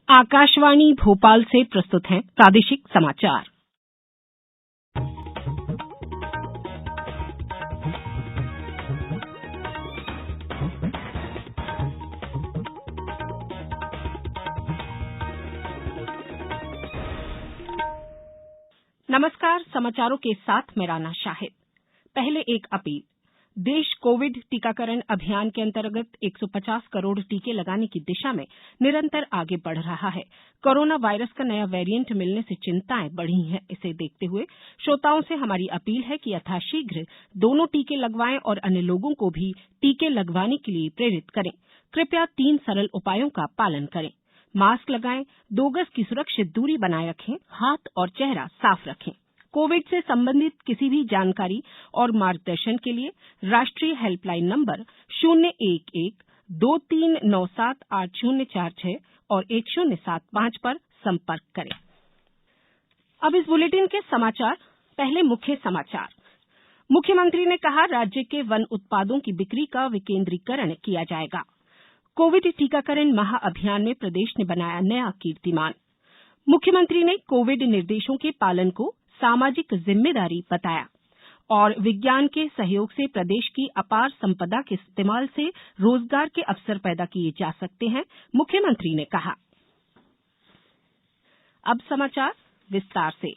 आकाशवाणी भोपाल से प्रस्तुत हैं प्रादेशिक समाचार। नमस्कार, समाचारों के साथ मैं राना शाहिद। पहले एक अपील। देश कोविड टीकाकरण अभियान के अंतर्गत 150 करोड़ टीके लगाने की दिशा में निरंतर आगे बढ़ रहा है। कोरोना वायरस का नया वेरिएंट मिलने से चिंताएं बढ़ी हैं। इसे देखते हुए श्रोताओं से हमारी अपील है कि यथाशीघ्र दोनों टीके लगवाएं और अन्य लोगों को भी टीके लगवाने के लिए प्रेरित करें। कृपया 3 सरल उपायों का पालन करें। मास्क लगाएं, 2 गज की सुरक्षित दूरी बनाए रखें, हाथ और चेहरा साफ रखें। कोविड से संबंधित किसी भी जानकारी और मार्गदर्शन के लिए राष्ट्रीय हेल्पलाइन नंबर 011-2397-8046 और 1075 पर संपर्क करें। अब इस बुलेटिन के समाचार। पहले मुख्य समाचार। मुख्यमंत्री ने कहा, राज्य के वन उत्पादों की बिक्री का विकेंद्रीकरण किया जाएगा। कोविड टीकाकरण महाअभियान में प्रदेश ने बनाया नया कीर्तिमान। मुख्यमंत्री ने कोविड निर्देशों के पालन को सामाजिक जिम्मेदारी बताया और विज्ञान के सहयोग से प्रदेश की अपार संपदा के इस्तेमाल से रोजगार के अवसर पैदा किए जा सकते हैं, मुख्यमंत्री ने कहा। अब समाचार विस्तार से।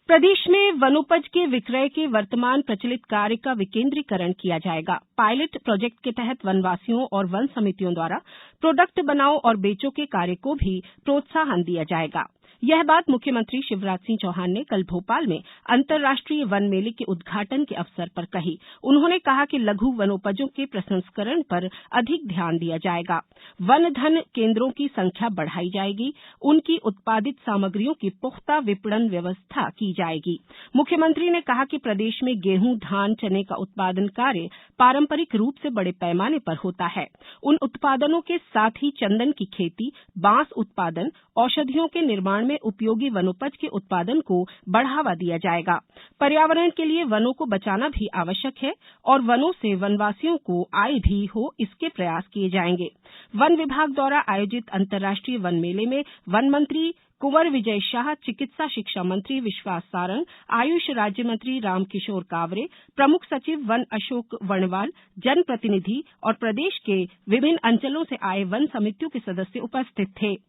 प्रदेश में वनोपज के विक्रय के वर्तमान प्रचलित कार्य का विकेंद्रीकरण किया जाएगा। पायलट प्रोजेक्ट के तहत वनवासियों और वन समितियों द्वारा प्रोडक्ट बनाओ और बेचो के कार्य को भी प्रोत्साहन दिया जाएगा। यह बात मुख्यमंत्री शिवराज सिंह चौहान ने कल भोपाल में अंतर्राष्ट्रीय वन मेले के उद्घाटन के अवसर पर कही। उन्होंने कहा कि लघु वनोपजों के प्रसंस्करण पर अधिक ध्यान दिया जाएगा। वन धन केंद्रों की संख्या बढ़ाई जाएगी। उनकी उत्पादित सामग्रियों की पुख्ता विपणन व्यवस्था की जाएगी। मुख्यमंत्री ने कहा कि प्रदेश में गेहूं, धान, चने का उत्पादन कार्य पारंपरिक रूप से बड़े पैमाने पर होता है। उन उत्पादनों के साथ ही चंदन की खेती, बांस उत्पादन, औषधियों के निर्माण में उपयोगी वनोपज के उत्पादन को बढ़ावा दिया जाएगा। पर्यावरण के लिए वनों को बचाना भी आवश्यक है और वनों से वनवासियों को आय भी हो, इसके प्रयास किए जाएंगे। वन विभाग द्वारा आयोजित अंतर्राष्ट्रीय वन मेले में वन मंत्री कुंवर विजय शाह, चिकित्सा शिक्षा मंत्री विश्वास सारंग, आयुष राज्य मंत्री रामकिशोर कावरे, प्रमुख सचिव वन अशोक वर्णवाल, जनप्रतिनिधि और प्रदेश के विभिन्न अंचलों से आए वन समितियों के सदस्य उपस्थित थे।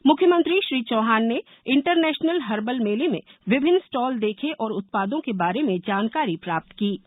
मुख्यमंत्री श्री चौहान ने इंटरनेशनल हर्बल मेले में विभिन्न स्टॉल देखे और उत्पादों के बारे में जानकारी प्राप्त की।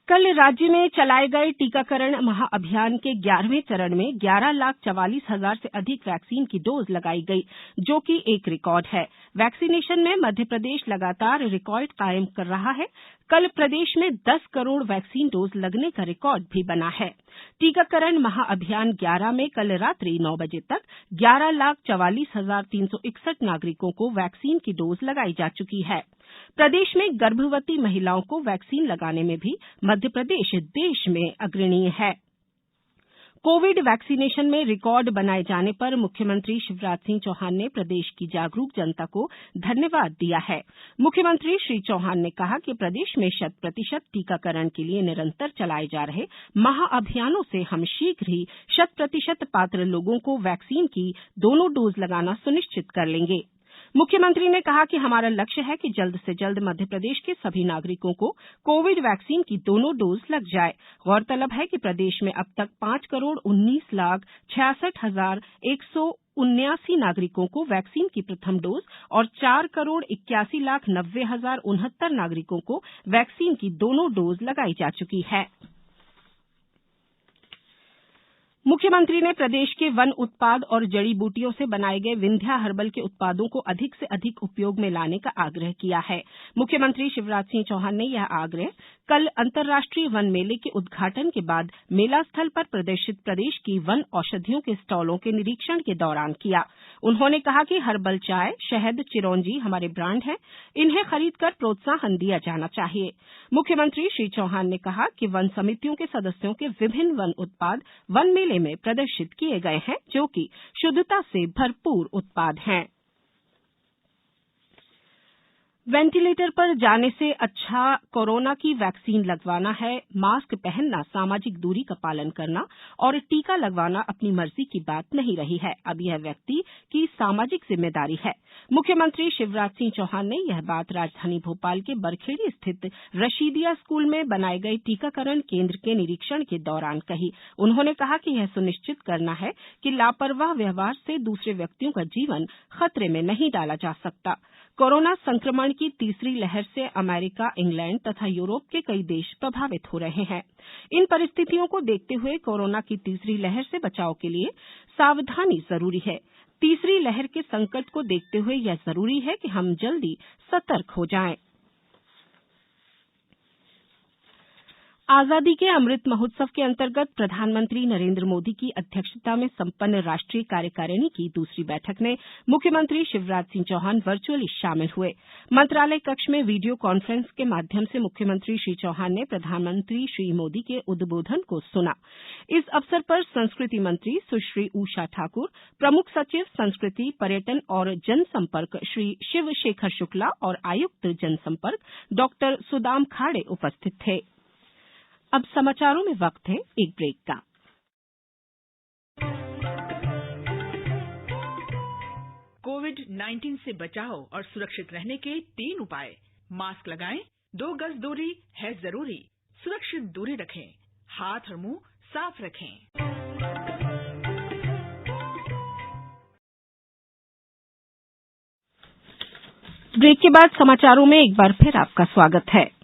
कल राज्य में चलाए गए टीकाकरण महाअभियान के 11वें चरण में 11,44,000 से अधिक वैक्सीन की डोज लगाई गई, जो कि एक रिकॉर्ड है। वैक्सीनेशन में मध्य प्रदेश लगातार रिकॉर्ड कायम कर रहा है। कल प्रदेश में 10 करोड़ वैक्सीन डोज लगने का रिकॉर्ड भी बना है। टीकाकरण महाअभियान 11 में कल रात्रि 9 बजे तक 11,44,361 नागरिकों को वैक्सीन की डोज लगाई जा चुकी है। प्रदेश में गर्भवती महिलाओं को वैक्सीन लगाने में भी मध्य प्रदेश देश में अग्रणीय है। कोविड वैक्सीनेशन में रिकॉर्ड बनाए जाने पर मुख्यमंत्री शिवराज सिंह चौहान ने प्रदेश की जागरूक जनता को धन्यवाद दिया है। मुख्यमंत्री श्री चौहान ने कहा कि प्रदेश में 100% टीकाकरण के लिए निरंतर चलाए जा रहे महाअभियानों से हम शीघ्र ही 100% पात्र लोगों को वैक्सीन की दोनों डोज लगाना सुनिश्चित कर लेंगे। मुख्यमंत्री ने कहा कि हमारा लक्ष्य है कि जल्द से जल्द मध्य प्रदेश के सभी नागरिकों को कोविड वैक्सीन की दोनों डोज लग जाए। गौरतलब है कि प्रदेश में अब तक 5,19,66,179 नागरिकों को वैक्सीन की प्रथम डोज और 4,81,90,69 नागरिकों को वैक्सीन की दोनों डोज लगाई जा चुकी है। मुख्यमंत्री ने प्रदेश के वन उत्पाद और जड़ी बूटियों से बनाए गए विंध्या हर्बल के उत्पादों को अधिक से अधिक उपयोग में लाने का आग्रह किया है। मुख्यमंत्री शिवराज सिंह चौहान ने यह आग्रह कल अंतर्राष्ट्रीय वन मेले के उद्घाटन के बाद मेला स्थल पर प्रदर्शित प्रदेश की वन औषधियों के स्टॉलों के निरीक्षण के दौरान किया। उन्होंने कहा कि हर्बल चाय, शहद, चिरौंजी हमारे ब्रांड हैं। इन्हें खरीदकर प्रोत्साहन दिया जाना चाहिए। मुख्यमंत्री श्री चौहान ने कहा कि वन समितियों के सदस्यों के विभिन्न वन उत्पाद वन मेले में प्रदर्शित किए गए हैं, जो कि शुद्धता से भरपूर उत्पाद हैं। वेंटिलेटर पर जाने से अच्छा कोरोना की वैक्सीन लगवाना है, मास्क पहनना, सामाजिक दूरी का पालन करना और टीका लगवाना अपनी मर्जी की बात नहीं रही है। अब यह व्यक्ति की सामाजिक जिम्मेदारी है। मुख्यमंत्री शिवराज सिंह चौहान ने यह बात राजधानी भोपाल के बरखेड़ी स्थित रशीदिया स्कूल में बनाए गए टीकाकरण केंद्र के निरीक्षण के दौरान कही। उन्होंने कहा कि यह सुनिश्चित करना है कि लापरवाह व्यवहार से दूसरे व्यक्तियों का जीवन खतरे में नहीं डाला जा सकता। कोरोना संक्रमण की तीसरी लहर से अमेरिका, इंग्लैंड तथा यूरोप के कई देश प्रभावित हो रहे हैं। इन परिस्थितियों को देखते हुए कोरोना की तीसरी लहर से बचाव के लिए सावधानी जरूरी है। तीसरी लहर के संकट को देखते हुए यह जरूरी है कि हम जल्दी सतर्क हो जाएं। आजादी के अमृत महोत्सव के अंतर्गत प्रधानमंत्री नरेंद्र मोदी की अध्यक्षता में संपन्न राष्ट्रीय कार्यकारिणी की दूसरी बैठक में मुख्यमंत्री शिवराज सिंह चौहान वर्चुअली शामिल हुए। मंत्रालय कक्ष में वीडियो कॉन्फ्रेंस के माध्यम से मुख्यमंत्री श्री चौहान ने प्रधानमंत्री श्री मोदी के उद्बोधन को सुना। इस अवसर पर संस्कृति मंत्री सुश्री उषा ठाकुर, प्रमुख सचिव संस्कृति, पर्यटन और जनसंपर्क श्री शिव शेखर शुक्ला और आयुक्त जनसंपर्क डॉक्टर सुदाम खाड़े उपस्थित थे। अब समाचारों में वक्त है एक ब्रेक का। कोविड-19 से बचाव और सुरक्षित रहने के 3 उपाय। मास्क लगाएं, 2 गज दूरी है जरूरी, सुरक्षित दूरी रखें, हाथ और मुंह साफ रखें। ब्रेक के बाद समाचारों में एक बार फिर आपका स्वागत है।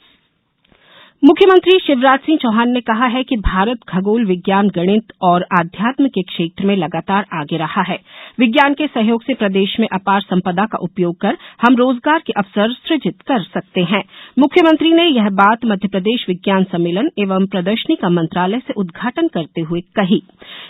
मुख्यमंत्री शिवराज सिंह चौहान ने कहा है कि भारत खगोल विज्ञान, गणित और आध्यात्म के क्षेत्र में लगातार आगे रहा है। विज्ञान के सहयोग से प्रदेश में अपार संपदा का उपयोग कर हम रोजगार के अवसर सृजित कर सकते हैं। मुख्यमंत्री ने यह बात मध्यप्रदेश विज्ञान सम्मेलन एवं प्रदर्शनी का मंत्रालय से उद्घाटन करते हुए कही।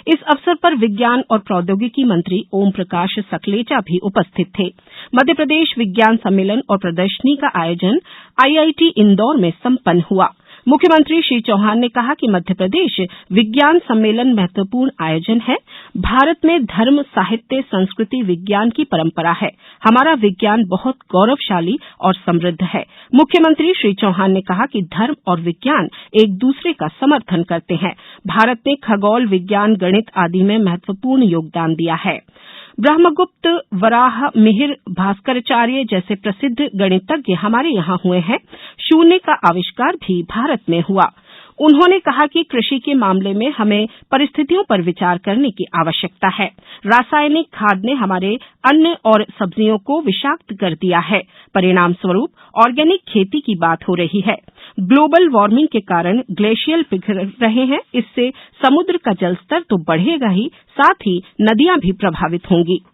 इस अवसर पर विज्ञान और प्रौद्योगिकी मंत्री ओम प्रकाश सकलेचा भी उपस्थित थे। मध्यप्रदेश विज्ञान सम्मेलन और प्रदर्शनी का आयोजन आईआईटी इंदौर में संपन्न हुआ। मुख्यमंत्री श्री चौहान ने कहा कि मध्यप्रदेश विज्ञान सम्मेलन महत्वपूर्ण आयोजन है। भारत में धर्म, साहित्य, संस्कृति, विज्ञान की परंपरा है। हमारा विज्ञान बहुत गौरवशाली और समृद्ध है। मुख्यमंत्री श्री चौहान ने कहा कि धर्म और विज्ञान एक दूसरे का समर्थन करते हैं। भारत ने खगोल विज्ञान, गणित आदि में महत्वपूर्ण योगदान दिया है। ब्रह्मगुप्त, वराह, मिहिर, भास्कराचार्य जैसे प्रसिद्ध गणितज्ञ हमारे यहां हुए हैं। शून्य का आविष्कार भी भारत में हुआ। उन्होंने कहा कि कृषि के मामले में हमें परिस्थितियों पर विचार करने की आवश्यकता है। रासायनिक खाद ने हमारे अन्न और सब्जियों को विषाक्त कर दिया है। परिणाम स्वरूप ऑर्गेनिक खेती की बात हो रही है। ग्लोबल वार्मिंग के कारण ग्लेशियर पिघल रहे हैं। इससे समुद्र का जलस्तर तो बढ़ेगा ही, साथ ही नदियां भी प्रभावित होंगी।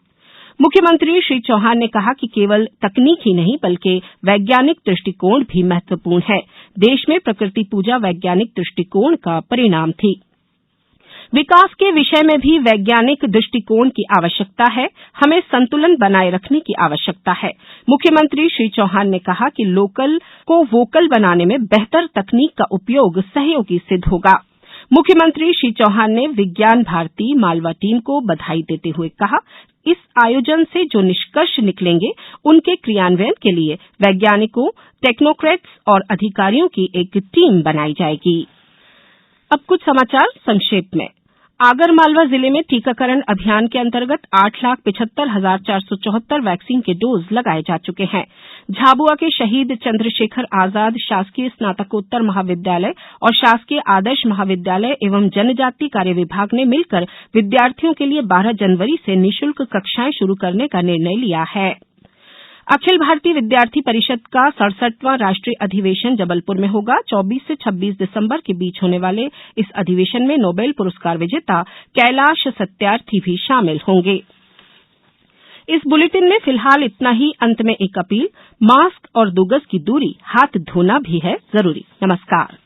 मुख्यमंत्री श्री चौहान ने कहा कि केवल तकनीक ही नहीं बल्कि वैज्ञानिक दृष्टिकोण भी महत्वपूर्ण है। देश में प्रकृति पूजा वैज्ञानिक दृष्टिकोण का परिणाम थी। विकास के विषय में भी वैज्ञानिक दृष्टिकोण की आवश्यकता है। हमें संतुलन बनाए रखने की आवश्यकता है। मुख्यमंत्री श्री चौहान ने कहा कि लोकल को वोकल बनाने में बेहतर तकनीक का उपयोग सहयोगी सिद्ध होगा। मुख्यमंत्री श्री चौहान ने विज्ञान भारती मालवा टीम को बधाई देते हुए कहा, इस आयोजन से जो निष्कर्ष निकलेंगे उनके क्रियान्वयन के लिए वैज्ञानिकों, टेक्नोक्रेट्स और अधिकारियों की एक टीम बनाई जाएगी। अब कुछ समाचार संक्षेप में। आगरमालवा जिले में टीकाकरण अभियान के अंतर्गत 8,75,474 वैक्सीन के डोज लगाए जा चुके हैं। झाबुआ के शहीद चंद्रशेखर आजाद शासकीय स्नातकोत्तर महाविद्यालय और शासकीय आदर्श महाविद्यालय एवं जनजाति कार्य विभाग ने मिलकर विद्यार्थियों के लिए 12 जनवरी से निःशुल्क कक्षाएं शुरू करने का निर्णय लिया है। अखिल भारतीय विद्यार्थी परिषद का 67वां राष्ट्रीय अधिवेशन जबलपुर में होगा। 24 से 26 दिसंबर के बीच होने वाले इस अधिवेशन में नोबेल पुरस्कार विजेता कैलाश सत्यार्थी भी शामिल होंगे। इस बुलेटिन में फिलहाल इतना ही। अंत में एक अपील, मास्क और 2 गज की दूरी, हाथ धोना भी है जरूरी। नमस्कार।